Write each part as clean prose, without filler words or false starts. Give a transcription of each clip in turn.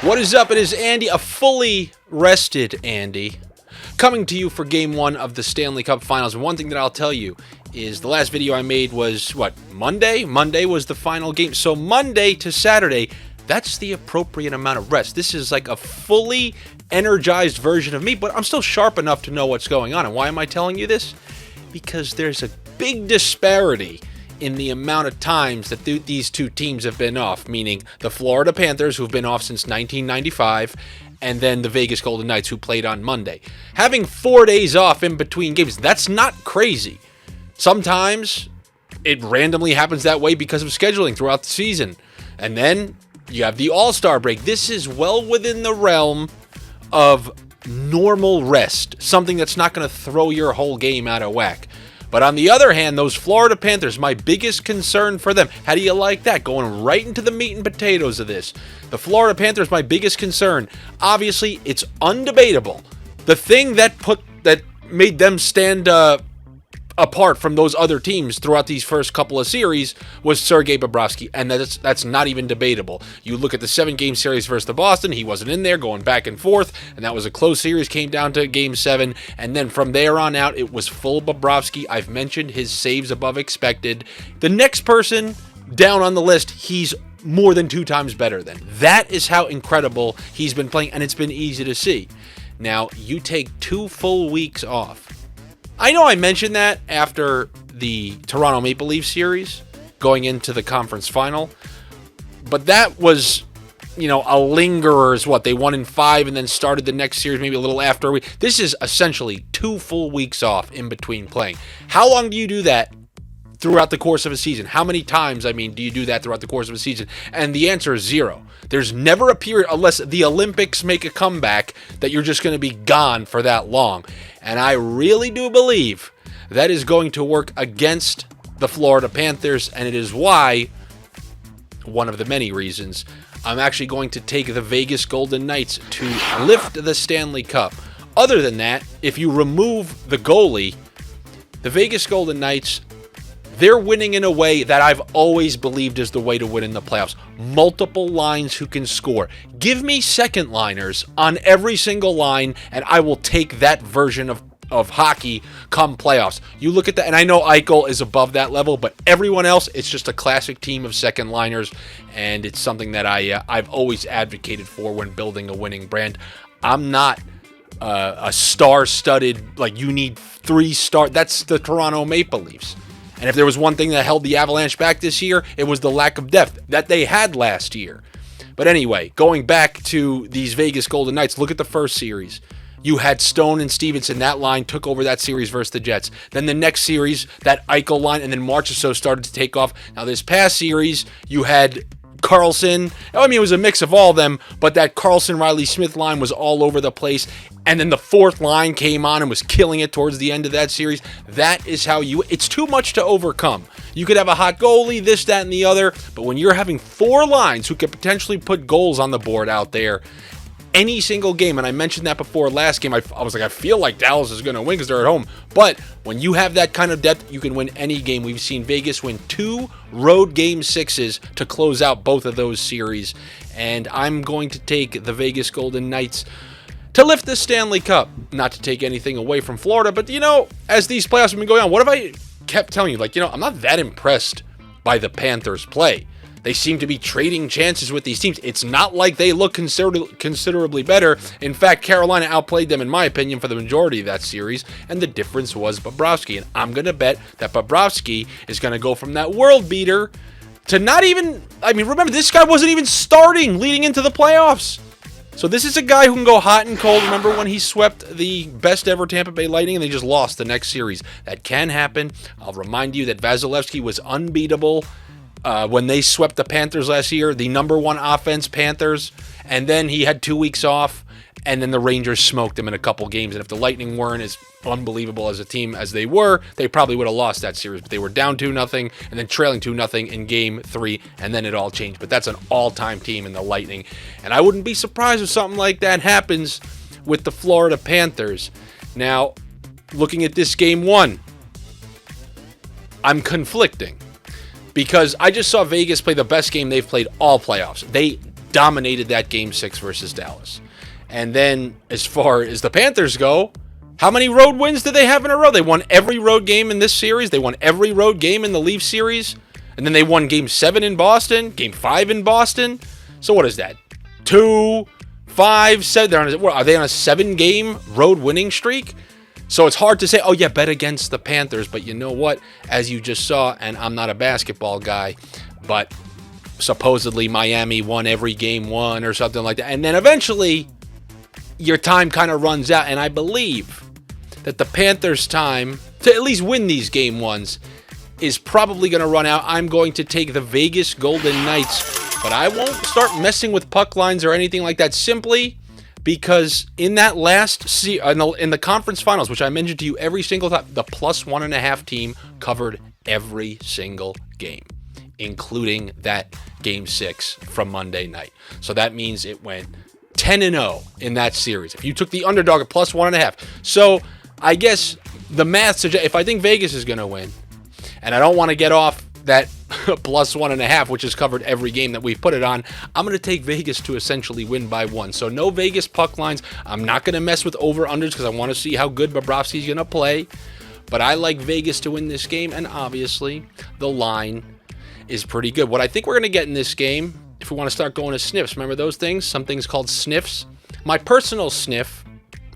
What is up? It is Andy, a fully rested Andy, coming to you for Game 1 of the Stanley Cup Finals. And one thing that I'll tell you is the last video I made was, Monday? Monday was the final game. So Monday to Saturday, that's the appropriate amount of rest. This is like a fully energized version of me, but I'm still sharp enough to know what's going on. And why am I telling you this? Because there's a big disparity in the amount of times that these two teams have been off, meaning the Florida Panthers, who've been off since 1995, and then the Vegas Golden Knights, who played on Monday. Having 4 days off in between games, that's not crazy. Sometimes it randomly happens that way because of scheduling throughout the season. And then you have the All-Star break. This is well within the realm of normal rest, something that's not going to throw your whole game out of whack. But on the other hand, those Florida Panthers, my biggest concern for them, how do you like that? Going right into the meat and potatoes of this. The Florida Panthers, my biggest concern, obviously, it's undebatable. The thing that made them stand apart from those other teams throughout these first couple of series was Sergei Bobrovsky, and that's not even debatable. You look at the 7-game series versus the Boston, he wasn't in there, going back and forth, and that was a close series, came down to Game 7, and then from there on out, it was full Bobrovsky. I've mentioned his saves above expected. The next person down on the list, he's more than 2 times better than. That is how incredible he's been playing, and it's been easy to see. Now, you take 2 full weeks off. I know I mentioned that after the Toronto Maple Leafs series, going into the conference final, but that was, a lingerers. They won in 5 and then started the next series maybe a little after. This is essentially 2 full weeks off in between playing. How long do you do that throughout the course of a season? How many times, do you do that throughout the course of a season? And the answer is 0. There's never a period, unless the Olympics make a comeback, that you're just going to be gone for that long. And I really do believe that is going to work against the Florida Panthers, and it is why, one of the many reasons, I'm actually going to take the Vegas Golden Knights to lift the Stanley Cup. Other than that, if you remove the goalie, the Vegas Golden Knights, they're winning in a way that I've always believed is the way to win in the playoffs. Multiple lines who can score. Give me second liners on every single line, and I will take that version of hockey come playoffs. You look at that, and I know Eichel is above that level, but everyone else, it's just a classic team of second liners, and it's something that I've always advocated for when building a winning brand. I'm not a star-studded, you need 3 star. That's the Toronto Maple Leafs. And if there was one thing that held the Avalanche back this year, it was the lack of depth that they had last year. But anyway, going back to these Vegas Golden Knights, look at the first series. You had Stone and Stevenson. That line took over that series versus the Jets. Then the next series, that Eichel line, and then Marchessault started to take off. Now this past series, you had Carlson. It was a mix of all of them, but that Carlson-Riley-Smith line was all over the place. And then the 4th line came on and was killing it towards the end of that series. That is how it's too much to overcome. You could have a hot goalie, this, that, and the other, but when you're having 4 lines who could potentially put goals on the board out there, any single game, and I mentioned that before last game, I was like, I feel like Dallas is going to win because they're at home. But when you have that kind of depth, you can win any game. We've seen Vegas win 2 road game 6s to close out both of those series. And I'm going to take the Vegas Golden Knights to lift the Stanley Cup. Not to take anything away from Florida, but, as these playoffs have been going on, what have I kept telling you? I'm not that impressed by the Panthers' play. They seem to be trading chances with these teams. It's not like they look considerably better. In fact, Carolina outplayed them, in my opinion, for the majority of that series, and the difference was Bobrovsky. And I'm going to bet that Bobrovsky is going to go from that world beater to not even... remember, this guy wasn't even starting leading into the playoffs. So this is a guy who can go hot and cold. Remember when he swept the best ever Tampa Bay Lightning and they just lost the next series? That can happen. I'll remind you that Vasilevsky was unbeatable when they swept the Panthers last year, the number 1 offense Panthers, and then he had 2 weeks off, and then the Rangers smoked him in a couple games. And if the Lightning weren't as unbelievable as a team as they were, they probably would have lost that series. But they were down 2-0 and then trailing 2-0 in Game 3, and then it all changed. But that's an all-time team in the Lightning, and I wouldn't be surprised if something like that happens with the Florida Panthers. Now, looking at this Game 1, I'm conflicting. Because I just saw Vegas play the best game they've played all playoffs. They dominated that Game 6 versus Dallas. And then as far as the Panthers go, how many road wins did they have in a row? They won every road game in this series. They won every road game in the Leafs series. And then they won Game 7 in Boston, Game 5 in Boston. So what is that? 2, 5, 7. Are they on a 7-game road winning streak? So it's hard to say, oh yeah, bet against the Panthers. But you know what? As you just saw, and I'm not a basketball guy, but supposedly Miami won every game 1 or something like that. And then eventually your time kind of runs out. And I believe that the Panthers' time to at least win these game 1s is probably going to run out. I'm going to take the Vegas Golden Knights, but I won't start messing with puck lines or anything like that, simply because in that last in the conference finals, which I mentioned to you every single time, the +1.5 team covered every single game, including that Game 6 from Monday night. So that means it went 10-0 in that series. If you took the underdog at +1.5. So I guess the math suggests if I think Vegas is going to win, and I don't want to get off that +1.5, which has covered every game that we've put it on, I'm going to take Vegas to essentially win by 1. So no Vegas puck lines. I'm not going to mess with over-unders because I want to see how good Bobrovsky's going to play. But I like Vegas to win this game, and obviously the line is pretty good. What I think we're going to get in this game, if we want to start going to sniffs, remember those things? Some things called sniffs. My personal sniff,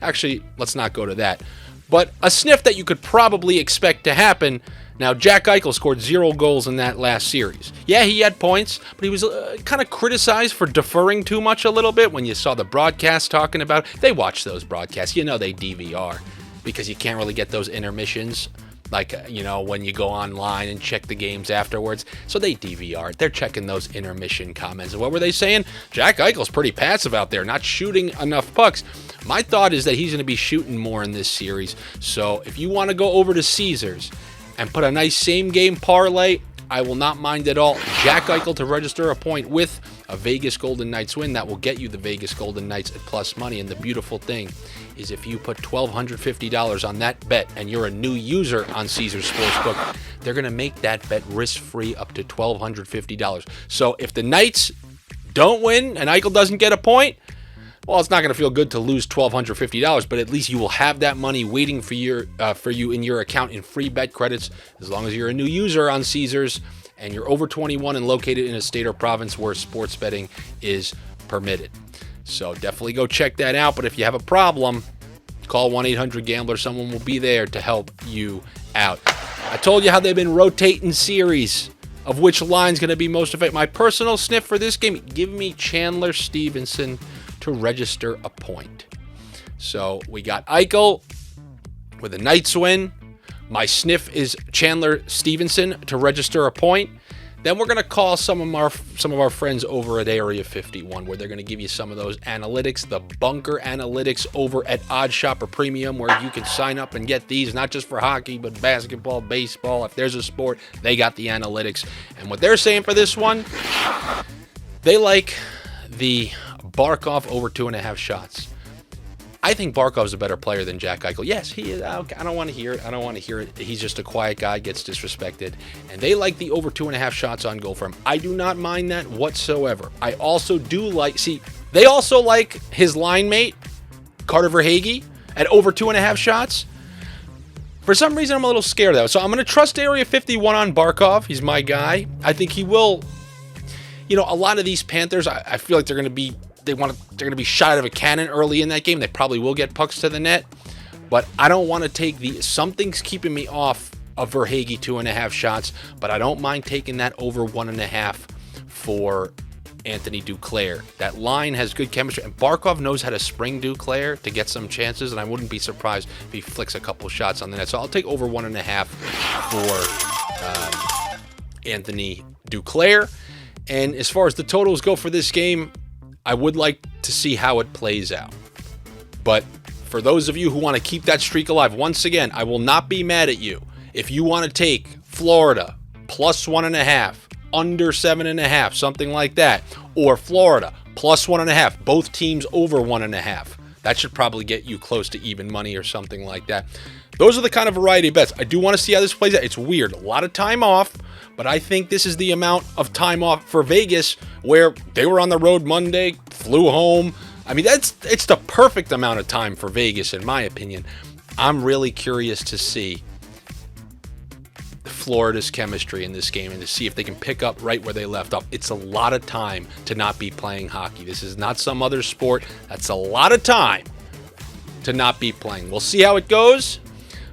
actually, let's not go to that, but a sniff that you could probably expect to happen. Now, Jack Eichel scored 0 goals in that last series. Yeah, he had points, but he was kind of criticized for deferring too much a little bit when you saw the broadcast talking about it. They watch those broadcasts. You know they DVR because you can't really get those intermissions like, when you go online and check the games afterwards. So they DVR it. They're checking those intermission comments. And what were they saying? Jack Eichel's pretty passive out there, not shooting enough pucks. My thought is that he's going to be shooting more in this series. So if you want to go over to Caesars and put a nice same-game parlay, I will not mind at all. Jack Eichel to register a point with a Vegas Golden Knights win. That will get you the Vegas Golden Knights at plus money. And the beautiful thing is if you put $1,250 on that bet and you're a new user on Caesars Sportsbook, they're going to make that bet risk-free up to $1,250. So if the Knights don't win and Eichel doesn't get a point, well, it's not going to feel good to lose $1,250, but at least you will have that money waiting for you in your account in free bet credits as long as you're a new user on Caesars and you're over 21 and located in a state or province where sports betting is permitted. So definitely go check that out. But if you have a problem, call 1-800-GAMBLER. Someone will be there to help you out. I told you how they've been rotating series of which line's going to be most effective. My personal sniff for this game, give me Chandler Stevenson to register a point. So we got Eichel with a Knights win. My sniff is Chandler Stevenson to register a point. Then we're going to call some of our friends over at Area 51, where they're going to give you some of those analytics, the bunker analytics over at OddsShopper Premium, where you can sign up and get these, not just for hockey, but basketball, baseball. If there's a sport, they got the analytics. And what they're saying for this one, they like the Barkov over 2.5 shots. I think Barkov's a better player than Jack Eichel. Yes, he is. I don't want to hear it. He's just a quiet guy, gets disrespected. And they like the over 2.5 shots on goal for him. I do not mind that whatsoever. I also do they also like his line mate, Carter Verhaeghe, at over 2.5 shots. For some reason, I'm a little scared of that. So I'm going to trust Area 51 on Barkov. He's my guy. I think he will. A lot of these Panthers, I feel like they're going to be shot out of a cannon early in that game. They probably will get pucks to the net, but I don't want to take something's keeping me off of Verhaeghe 2.5 shots, but I don't mind taking that over 1.5 for Anthony Duclair. That line has good chemistry, and Barkov knows how to spring Duclair to get some chances, and I wouldn't be surprised if he flicks a couple shots on the net. So I'll take over 1.5 for Anthony Duclair. And as far as the totals go for this game, I would like to see how it plays out. But for those of you who want to keep that streak alive, once again, I will not be mad at you. If you want to take Florida plus 1.5, under 7.5, something like that, or Florida plus 1.5, both teams over 1.5, that should probably get you close to even money or something like that. Those are the kind of variety of bets. I do want to see how this plays out. It's weird. A lot of time off, but I think this is the amount of time off for Vegas where they were on the road Monday, flew home. I mean, it's the perfect amount of time for Vegas, in my opinion. I'm really curious to see Florida's chemistry in this game and to see if they can pick up right where they left off. It's a lot of time to not be playing hockey. This is not some other sport. That's a lot of time to not be playing. We'll see how it goes.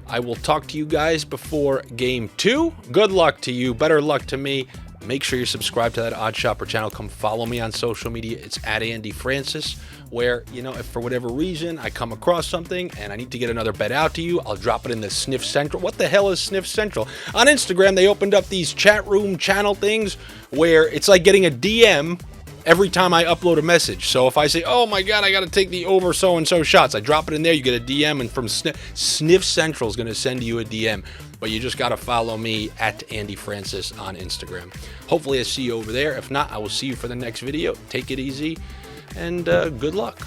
I will talk to you guys before game 2. Good luck to you. Better luck to me. Make sure you're subscribed to that Odd Shopper channel. Come follow me on social media. It's at Andy Francis, where, you know, if for whatever reason I come across something and I need to get another bet out to you, I'll drop it in the Sniff Central. What the hell is Sniff Central? On Instagram, they opened up these chat room channel things where it's like getting a DM every time I upload a message. So if I say, oh my God, I got to take the over so-and-so shots, I drop it in there, you get a DM, and from Sniff Central is going to send you a DM. But you just got to follow me at Andy Francis on Instagram. Hopefully I see you over there. If not, I will see you for the next video. Take it easy, and good luck.